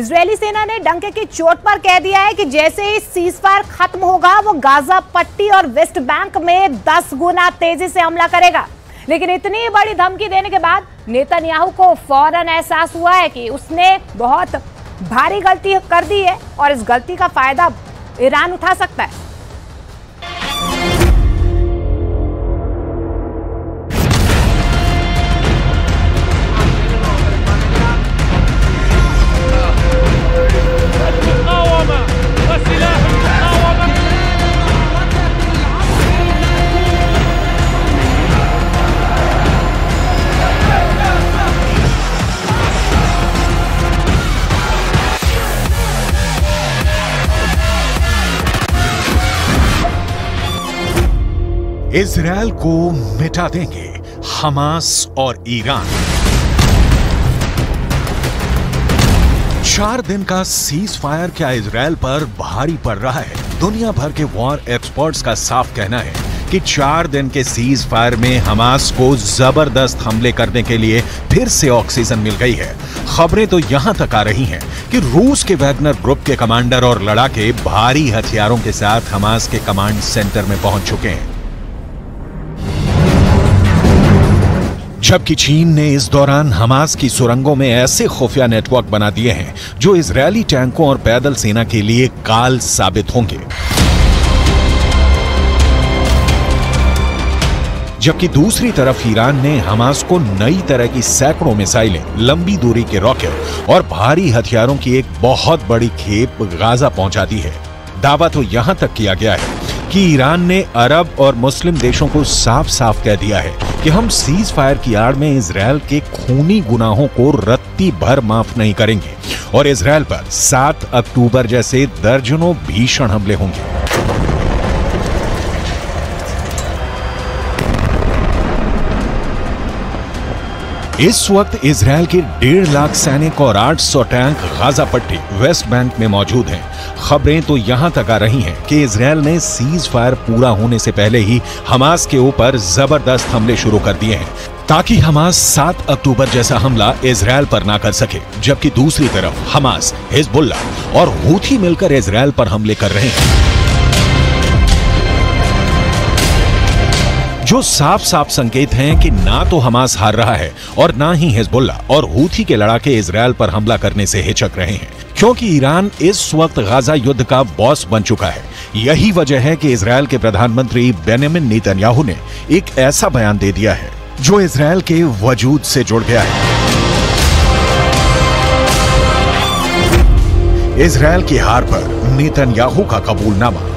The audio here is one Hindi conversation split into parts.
इजरायली सेना ने डंके की चोट पर कह दिया है कि जैसे ही सीजफायर खत्म होगा वो गाजा पट्टी और वेस्ट बैंक में 10 गुना तेजी से हमला करेगा। लेकिन इतनी बड़ी धमकी देने के बाद नेतन्याहू को फौरन एहसास हुआ है कि उसने बहुत भारी गलती कर दी है और इस गलती का फायदा ईरान उठा सकता है। इजरायल को मिटा देंगे हमास और ईरान। 4 दिन का सीज फायर क्या इजरायल पर भारी पड़ रहा है? दुनिया भर के वॉर एक्सपर्ट्स का साफ कहना है कि 4 दिन के सीज फायर में हमास को जबरदस्त हमले करने के लिए फिर से ऑक्सीजन मिल गई है। खबरें तो यहां तक आ रही हैं कि रूस के वैगनर ग्रुप के कमांडर और लड़ाके भारी हथियारों के साथ हमास के कमांड सेंटर में पहुंच चुके हैं। जबकि चीन ने इस दौरान हमास की सुरंगों में ऐसे खुफिया नेटवर्क बना दिए हैं जो इजरायली टैंकों और पैदल सेना के लिए काल साबित होंगे। जबकि दूसरी तरफ ईरान ने हमास को नई तरह की सैकड़ों मिसाइलें, लंबी दूरी के रॉकेट और भारी हथियारों की एक बहुत बड़ी खेप गाजा पहुंचा दी है। दावा तो यहां तक किया गया है कि ईरान ने अरब और मुस्लिम देशों को साफ साफ कह दिया है कि हम सीज फायर की आड़ में इजरायल के खूनी गुनाहों को रत्ती भर माफ नहीं करेंगे और इजरायल पर 7 अक्टूबर जैसे दर्जनों भीषण हमले होंगे। इस वक्त इजरायल के 1.5 लाख सैनिक और 800 टैंक गाजा पट्टी वेस्ट बैंक में मौजूद हैं। खबरें तो यहां तक आ रही हैं कि इजरायल ने सीज फायर पूरा होने से पहले ही हमास के ऊपर जबरदस्त हमले शुरू कर दिए हैं ताकि हमास 7 अक्टूबर जैसा हमला इजरायल पर ना कर सके। जबकि दूसरी तरफ हमास, हिजबुल्लाह और हूथी मिलकर इजरायल पर हमले कर रहे हैं, जो साफ साफ संकेत हैं कि ना तो हमास हार रहा है और ना ही हिजबुल्लाह और हूथी के लड़ाके इजरायल पर हमला करने से हिचक रहे हैं, क्योंकि ईरान इस वक्त गाजा युद्ध का बॉस बन चुका है। यही वजह है कि इजरायल के प्रधानमंत्री बेंजामिन नेतन्याहू ने एक ऐसा बयान दे दिया है जो इजरायल के वजूद से जुड़ गया है। इजरायल की हार पर नेतन्याहू का कबूलनामा।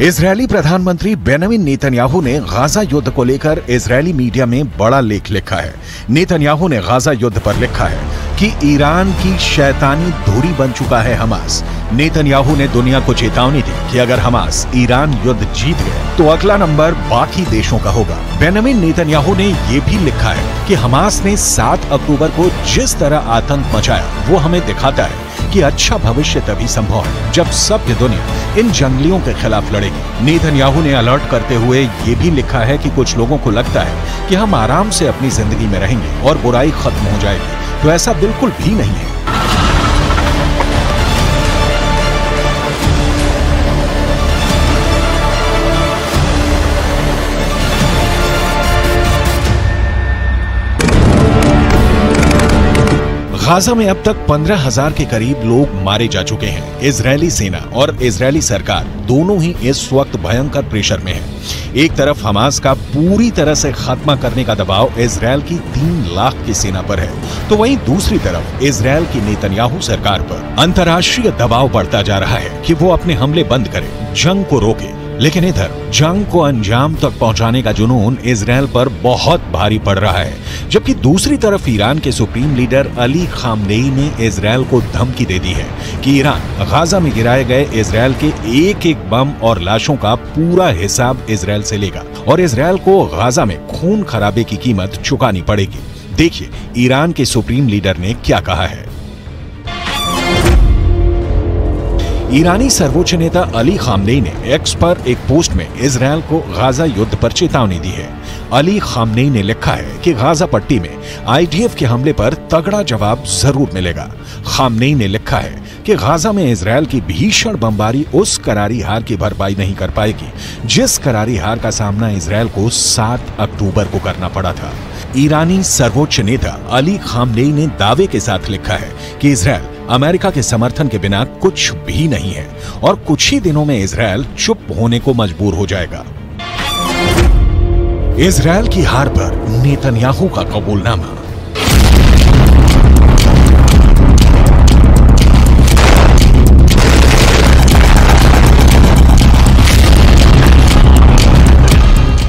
इजरायली प्रधानमंत्री बेंजामिन नेतन्याहू ने गाजा युद्ध को लेकर इजरायली मीडिया में बड़ा लेख लिखा है। नेतन्याहू ने गाजा युद्ध पर लिखा है कि ईरान की शैतानी धुरी बन चुका है हमास। नेतन्याहू ने दुनिया को चेतावनी दी कि अगर हमास ईरान युद्ध जीत गए तो अगला नंबर बाकी देशों का होगा। बेंजामिन नेतन्याहू ने यह भी लिखा है कि हमास ने 7 अक्टूबर को जिस तरह आतंक मचाया वो हमें दिखाता है कि अच्छा भविष्य तभी संभव है जब सभ्य दुनिया इन जंगलियों के खिलाफ लड़ेगी। नेतन्याहू ने अलर्ट करते हुए ये भी लिखा है कि कुछ लोगों को लगता है कि हम आराम से अपनी जिंदगी में रहेंगे और बुराई खत्म हो जाएगी, तो ऐसा बिल्कुल भी नहीं है। गाजा में अब तक 15,000 के करीब लोग मारे जा चुके हैं। इजरायली सेना और इजरायली सरकार दोनों ही इस वक्त भयंकर प्रेशर में है। एक तरफ हमास का पूरी तरह से खात्मा करने का दबाव इजरायल की 3 लाख की सेना पर है, तो वहीं दूसरी तरफ इजरायल की नेतन्याहू सरकार पर अंतर्राष्ट्रीय दबाव बढ़ता जा रहा है कि वो अपने हमले बंद करे, जंग को रोके। लेकिन इधर जंग को अंजाम तक पहुंचाने का जुनून इजरायल पर बहुत भारी पड़ रहा है। जबकि दूसरी तरफ ईरान के सुप्रीम लीडर अली खामनेई ने इजरायल को धमकी दे दी है कि ईरान गाजा में गिराए गए इजरायल के एक एक बम और लाशों का पूरा हिसाब इजरायल से लेगा और इजरायल को गाजा में खून खराबे की कीमत चुकानी पड़ेगी। देखिए ईरान के सुप्रीम लीडर ने क्या कहा है। ईरानी सर्वोच्च नेता अली खामनेई ने एक्स पर एक पोस्ट में इजरायल को गाजा युद्ध पर चेतावनी दी है। अली खामनेई ने लिखा है कि गाजा पट्टी में आईडीएफ के हमले पर तगड़ा जवाब जरूर मिलेगा। खामनेई ने लिखा है कि गाजा में इजरायल की भीषण बमबारी उस करारी हार की भरपाई नहीं कर पाएगी जिस करारी हार का सामना इजरायल को 7 अक्टूबर को करना पड़ा था। ईरानी सर्वोच्च नेता अली खामनेई ने दावे के साथ लिखा है कि इजरायल अमेरिका के समर्थन के बिना कुछ भी नहीं है और कुछ ही दिनों में इजरायल चुप होने को मजबूर हो जाएगा। इजरायल की हार पर नेतन्याहू का कबूलनामा।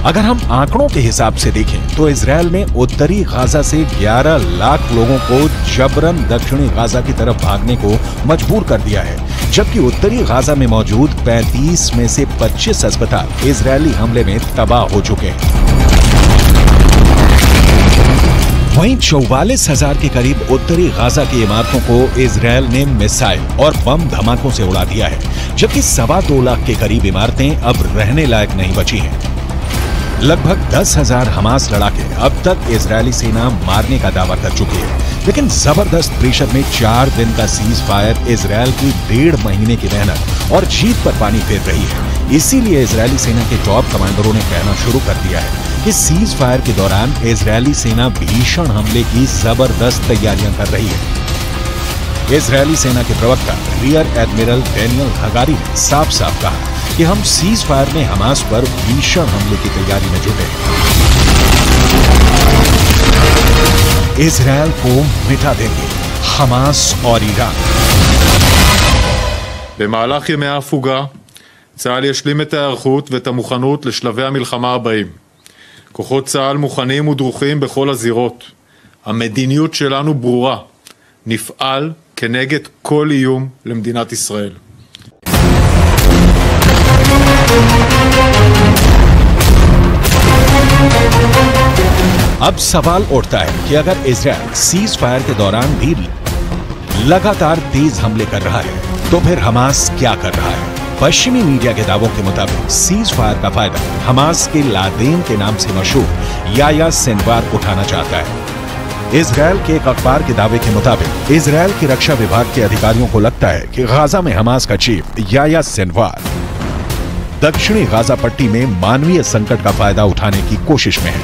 अगर हम आंकड़ों के हिसाब से देखें तो इजरायल ने उत्तरी गाजा से 11 लाख लोगों को जबरन दक्षिणी गाजा की तरफ भागने को मजबूर कर दिया है, जबकि उत्तरी गाजा में मौजूद 35 में से 25 अस्पताल इजरायली हमले में तबाह हो चुके हैं। वहीं 44,000 के करीब उत्तरी गाजा की इमारतों को इजरायल ने मिसाइल और बम धमाकों से उड़ा दिया है, जबकि 2.25 लाख के करीब इमारतें अब रहने लायक नहीं बची हैं। लगभग 10,000 हमास लड़ाके अब तक इजरायली सेना मारने का दावा कर चुकी है, लेकिन जबरदस्त प्रेशर में 4 दिन का सीज फायर इजरायल की 1.5 महीने की मेहनत और जीत पर पानी फेर रही है। इसीलिए इजरायली सेना के टॉप कमांडरों ने कहना शुरू कर दिया है कि सीज फायर के दौरान इजरायली सेना भीषण हमले की जबरदस्त तैयारियां कर रही है। इजरायली सेना के प्रवक्ता रियर एडमिरल डैनियल हगारी ने साफ साफ कहा कि हम सीज फायर में हमास पर भीषण हमले की तैयारी में जुटे हैं। इजरायल को मिटा देंगे हमास और ईरान। במהלך ימי ההפוגה, צה"ל ישלים את ההיערכות ואת המוכנות לשלבי המלחמה הבאים. כוחות צה"ל מוכנים ודרוכים בכל הזירות. המדיניות שלנו ברורה. נפעל כנגד כל איום למדינת ישראל. अब सवाल उठता है कि अगर इजरायल सीज फायर के दौरान भी लगातार तेज हमले कर रहा है तो फिर हमास क्या कर रहा है। पश्चिमी मीडिया के दावों के मुताबिक सीज फायर का फायदा हमास के लादेन के नाम से मशहूर याह्या सिनवार उठाना चाहता है। इजरायल के एक अखबार के दावे के मुताबिक इजरायल की रक्षा विभाग के अधिकारियों को लगता है कि गाजा में हमास का चीफ याह्या सिनवार दक्षिणी गाजा पट्टी में मानवीय संकट का फायदा उठाने की कोशिश में है।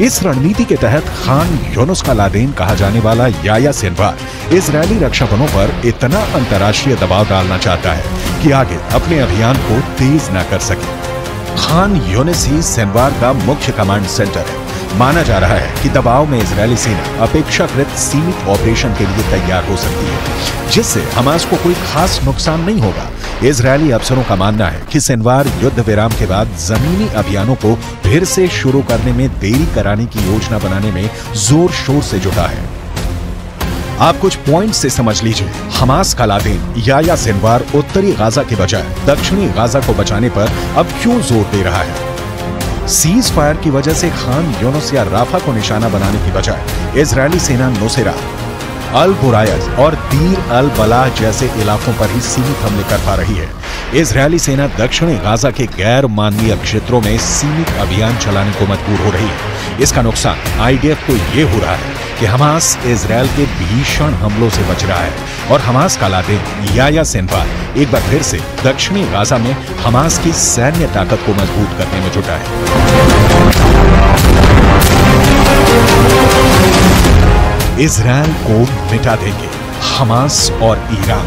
इस रणनीति के तहत खान यूनुस का लादेन कहा जाने वाला याह्या सिनवार इजरायली रक्षा बलों पर इतना अंतर्राष्ट्रीय दबाव डालना चाहता है कि आगे अपने अभियान को तेज न कर सके। खान यूनुस ही सिनवार का मुख्य कमांड सेंटर है। माना जा रहा है कि दबाव में इजरायली सेना अपेक्षाकृत सीमित ऑपरेशन के लिए तैयार हो सकती है, जिससे हमास को कोई खास नुकसान नहीं होगा। इजरायली अफसरों का मानना है कि सिनवार युद्ध विराम के बाद जमीनी अभियानों को फिर से शुरू करने में देरी कराने की योजना बनाने में जोर शोर से जुटा है। आप कुछ पॉइंट से समझ लीजिए। हमास का लादेन याह्या सिनवार उत्तरी गाजा के बजाय दक्षिणी गाजा को बचाने पर अब क्यों जोर दे रहा है। सीज फायर की वजह से खान यूनुस या राफा को निशाना बनाने की बजाय इजरायली सेना नुसैरा, अल बुरायज और दीर अल बलाह जैसे इलाकों पर ही सीमित हमले कर पा रही है। इजरायली सेना दक्षिणी गाजा के गैर मानवीय क्षेत्रों में सीमित अभियान चलाने को मजबूर हो रही है। इसका नुकसान आईडीएफ को ये हो रहा है कि हमास इजरायल के भीषण हमलों से बच रहा है और हमास का लादेन याह्या सिनवार एक बार फिर से दक्षिणी गाजा में हमास की सैन्य ताकत को मजबूत करने में जुटा है। इजरायल को मिटा देंगे हमास और ईरान।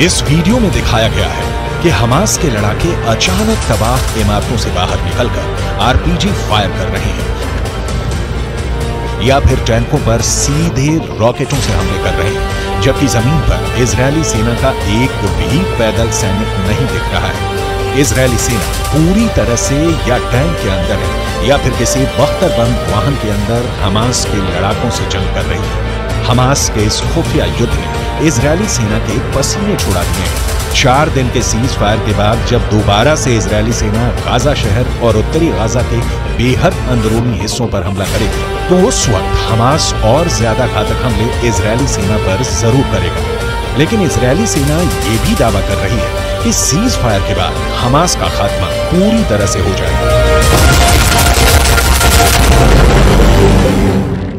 इस वीडियो में दिखाया गया है कि हमास के लड़ाके अचानक तबाह इमारतों से बाहर निकलकर आरपीजी फायर कर रहे हैं। या फिर टैंकों पर सीधे रॉकेटों से हमले कर रहे हैं, जबकि जमीन पर इजरायली सेना का एक भी पैदल सैनिक नहीं दिख रहा है। इजरायली सेना पूरी तरह से या टैंक के अंदर है या फिर किसी बख्तरबंद वाहन के अंदर हमास के लड़ाकों से जंग कर रही है। हमास के इस खुफिया युद्ध ने इजरायली सेना के पसीने छुड़ा दिए हैं। 4 दिन के सीज फायर के बाद जब दोबारा से इजरायली सेना गाजा शहर और उत्तरी गाजा के बेहद अंदरूनी हिस्सों पर हमला करेगी, तो उस वक्त हमास और ज्यादा घातक हमले इजरायली सेना पर जरूर करेगा। लेकिन इजरायली सेना ये भी दावा कर रही है कि सीज फायर के बाद हमास का खात्मा पूरी तरह से हो जाएगा।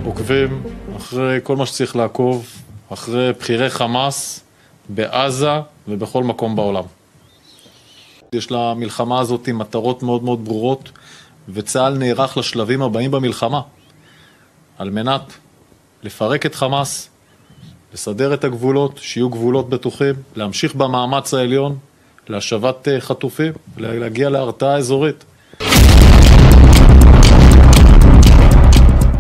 עוקבים אחרי כל מה שצריך לעקוב, אחרי בכירי חמאס בעזה ובכל מקום בעולם. יש למלחמה הזאת מטרות מאוד מאוד ברורות, וצה"ל נערך לשלבים הבאים במלחמה, על מנת לפרק את חמאס, לסדר את הגבולות, שיהיו גבולות בטוחים, להמשיך במאמץ העליון, להשבת חטופים, להגיע להרתעה אזורית.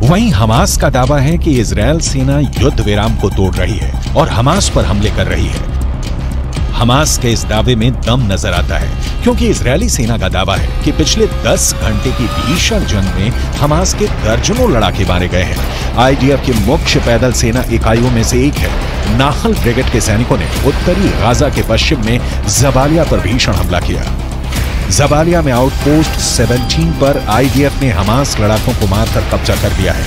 वहीं हमास का दावा है कि इजरायल सेना युद्ध विराम को तोड़ रही है और हमास पर हमले कर रही है। हमास के इस दावे में दम नजर आता है, क्योंकि इजरायली सेना का दावा है कि पिछले 10 घंटे की भीषण जंग में हमास के दर्जनों लड़ाके मारे गए हैं। आईडीएफ की मुख्य पैदल सेना इकाइयों में से एक है नाहल ब्रिगेड के सैनिकों ने उत्तरी गाजा के पश्चिम में जबालिया पर भीषण हमला किया। जबालिया में आउटपोस्ट 17 पर आईडीएफ ने हमास लड़ाकों को मारकर कब्जा कर लिया है।